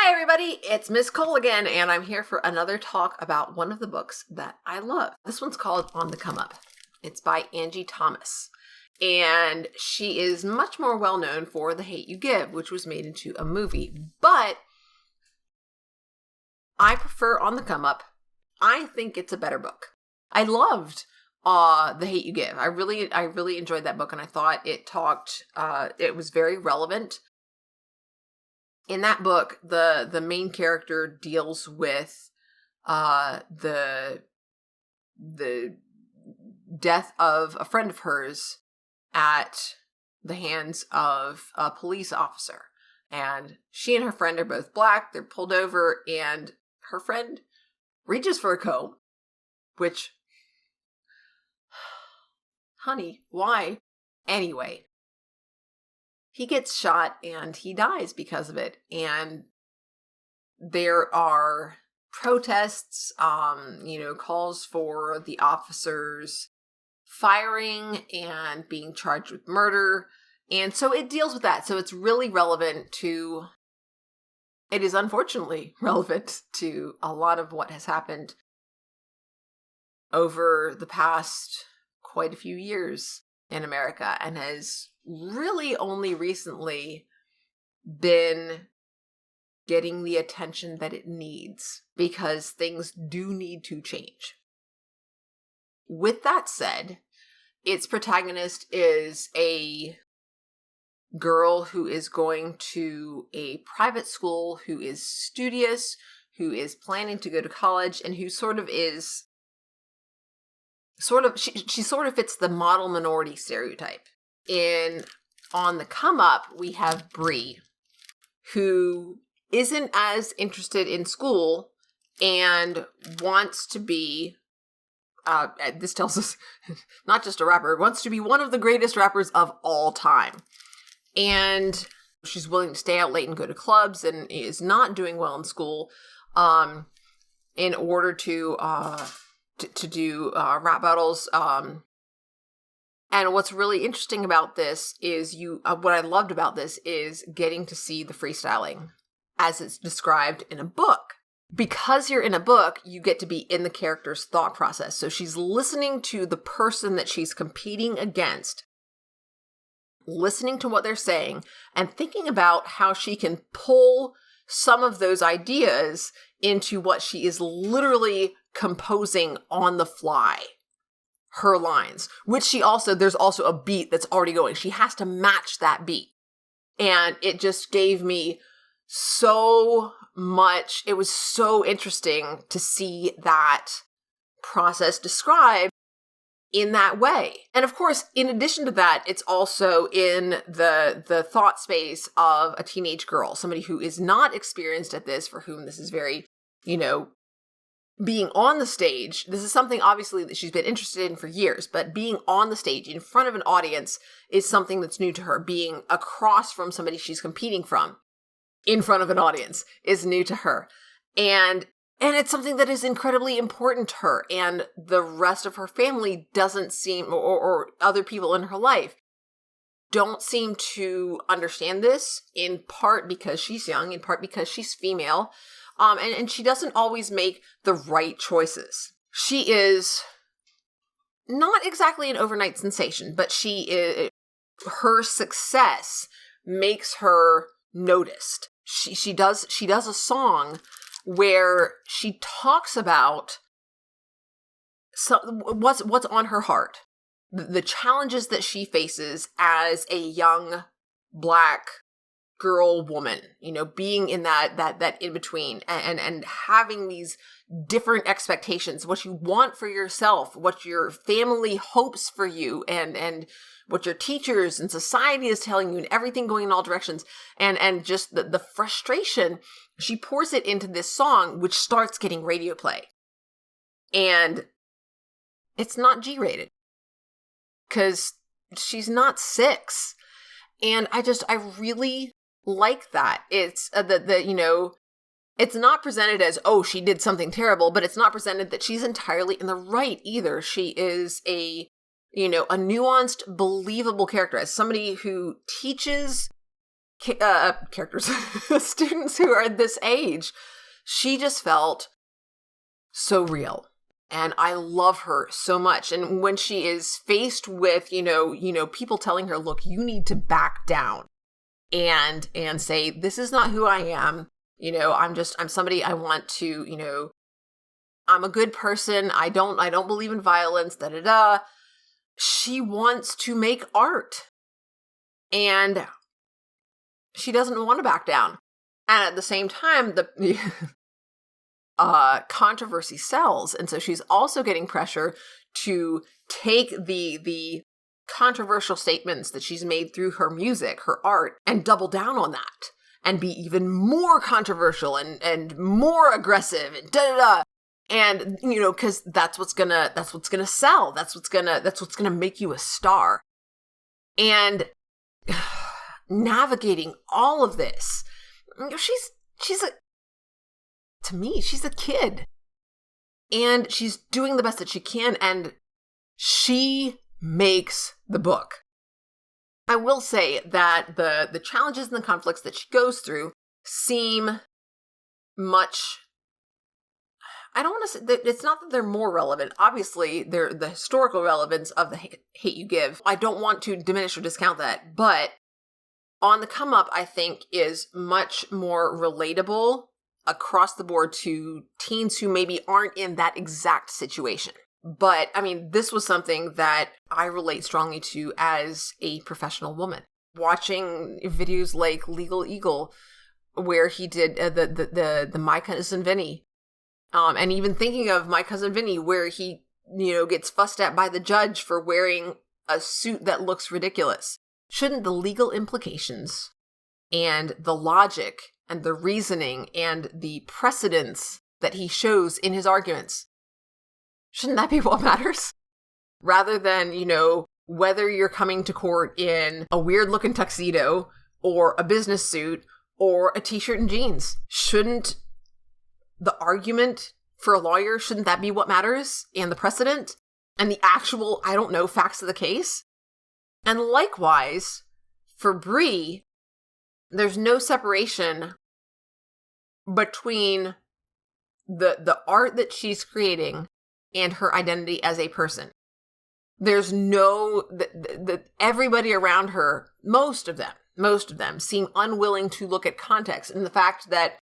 Hi, everybody. It's Miss Cole again, and I'm here for another talk about one of the books that I love. This one's called On the Come Up. It's by Angie Thomas, and she is much more well known for The Hate You Give, which was made into a movie, but I prefer On the Come Up. I think it's a better book. I loved The Hate You Give. I really enjoyed that book, and I thought it was very relevant. In that book, the main character deals with the death of a friend of hers at the hands of a police officer. And she and her friend are both black. They're pulled over, and her friend reaches for a comb, which, honey, why? Anyway, he gets shot and he dies because of it. And there are protests, calls for the officers firing and being charged with murder. And so it deals with that. So it's really it is unfortunately relevant to a lot of what has happened over the past quite a few years in America, and has really only recently been getting the attention that it needs, because things do need to change. With that said, its protagonist is a girl who is going to a private school, who is studious, who is planning to go to college, and who she sort of fits the model minority stereotype. On the come up, we have Bree, who isn't as interested in school and wants to be, this tells us, not just a rapper, wants to be one of the greatest rappers of all time. And she's willing to stay out late and go to clubs, and is not doing well in school in order to do rap battles. And what's really interesting about this is what I loved about this is getting to see the freestyling as it's described in a book. Because you're in a book, you get to be in the character's thought process. So she's listening to the person that she's competing against, listening to what they're saying, and thinking about how she can pull some of those ideas into what she is literally composing on the fly. Her lines, which there's also a beat that's already going. She has to match that beat. And it just gave me so much. It was so interesting to see that process described in that way. And of course, in addition to that, it's also in the thought space of a teenage girl, somebody who is not experienced at this, for whom this is very, being on the stage. This is something obviously that she's been interested in for years, but being on the stage in front of an audience is something that's new to her. Being across from somebody she's competing from in front of an audience is new to her. And it's something that is incredibly important to her, and the rest of her family doesn't seem, or other people in her life don't seem to understand this, in part because she's young, in part because she's female. And she doesn't always make the right choices. She is not exactly an overnight sensation, but her success makes her noticed. She does a song where she talks about what's on her heart, the challenges that she faces as a young black woman, being in that in between, and having these different expectations, what you want for yourself, what your family hopes for you, and what your teachers and society is telling you, and everything going in all directions, and just the frustration. She pours it into this song, which starts getting radio play, and it's not G-rated because she's not 6, and I really like that. It's it's not presented as, oh, she did something terrible, but it's not presented that she's entirely in the right either. She is a nuanced, believable character, as somebody who teaches characters, students who are this age. She just felt so real. And I love her so much. And when she is faced with, people telling her, look, you need to back down and say, this is not who I am. I'm somebody I want to, I'm a good person. I don't believe in violence, da-da-da. She wants to make art. And she doesn't want to back down. And at the same time, the controversy sells. And so she's also getting pressure to take the controversial statements that she's made through her music, her art, and double down on that and be even more controversial and more aggressive and da-da-da. And, because that's what's gonna sell. That's what's gonna make you a star. And navigating all of this, to me, she's a kid. And she's doing the best that she can, and she makes the book. I will say that the challenges and the conflicts that she goes through seem much... I don't want to say that it's not that they're more relevant. Obviously, they're the historical relevance of the hate you give. I don't want to diminish or discount that, but On the Come Up, I think, is much more relatable across the board to teens who maybe aren't in that exact situation. But, I mean, this was something that I relate strongly to as a professional woman. Watching videos like Legal Eagle, where he did the My Cousin Vinny, and even thinking of My Cousin Vinny, where he, gets fussed at by the judge for wearing a suit that looks ridiculous. Shouldn't the legal implications and the logic and the reasoning and the precedence that he shows in his arguments, shouldn't that be what matters? Rather than, whether you're coming to court in a weird looking tuxedo or a business suit or a t-shirt and jeans. Shouldn't the argument for a lawyer, shouldn't that be what matters? And the precedent and the actual, facts of the case? And likewise, for Bree, there's no separation between the art that she's creating and her identity as a person. There's everybody around her, most of them seem unwilling to look at context and the fact that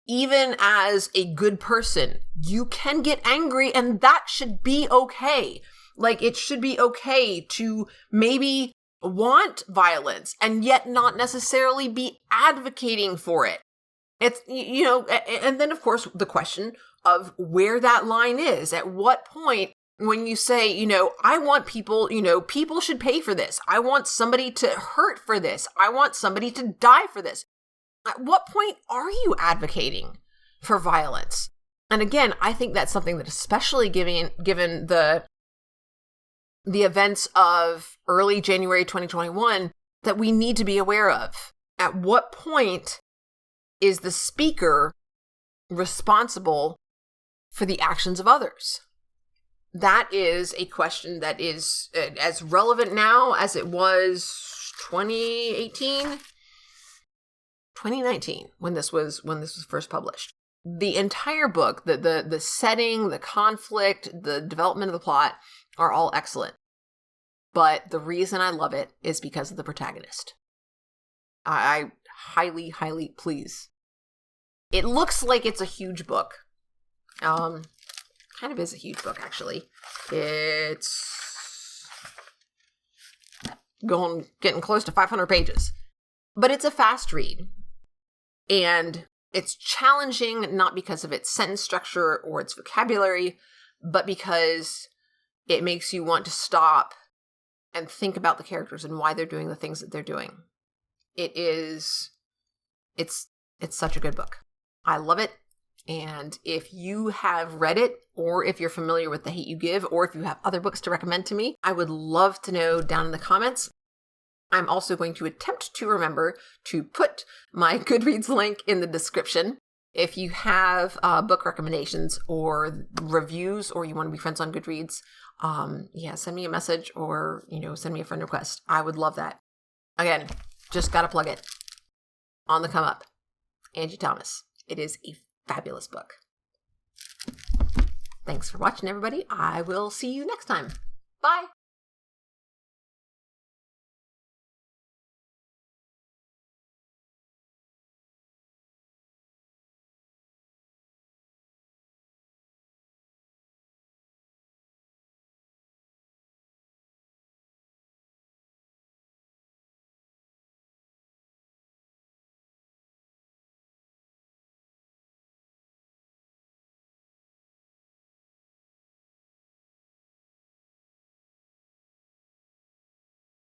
even as a good person, you can get angry and that should be okay. Like, it should be okay to maybe want violence and yet not necessarily be advocating for it. It's, and then of course the question of where that line is. At what point, when you say, I want people, people should pay for this. I want somebody to hurt for this. I want somebody to die for this. At what point are you advocating for violence? And again, I think that's something that, especially given the events of early January 2021, that we need to be aware of. At what point is the speaker responsible for the actions of others? That is a question that is as relevant now as it was 2019, when this was first published. The entire book, the setting, the conflict, the development of the plot are all excellent. But the reason I love it is because of the protagonist. I highly, highly please. It looks like it's a huge book. Kind of is a huge book, actually. It's getting close to 500 pages. But it's a fast read. And it's challenging, not because of its sentence structure or its vocabulary, but because it makes you want to stop and think about the characters and why they're doing the things that they're doing. It's such a good book. I love it. And if you have read it, or if you're familiar with The Hate You Give, or if you have other books to recommend to me, I would love to know down in the comments. I'm also going to attempt to remember to put my Goodreads link in the description. If you have book recommendations or reviews, or you want to be friends on Goodreads, send me a message or, send me a friend request. I would love that. Again, Just gotta plug it. On the Come Up. Angie Thomas. It is a fabulous book. Thanks for watching, everybody. I will see you next time. Bye.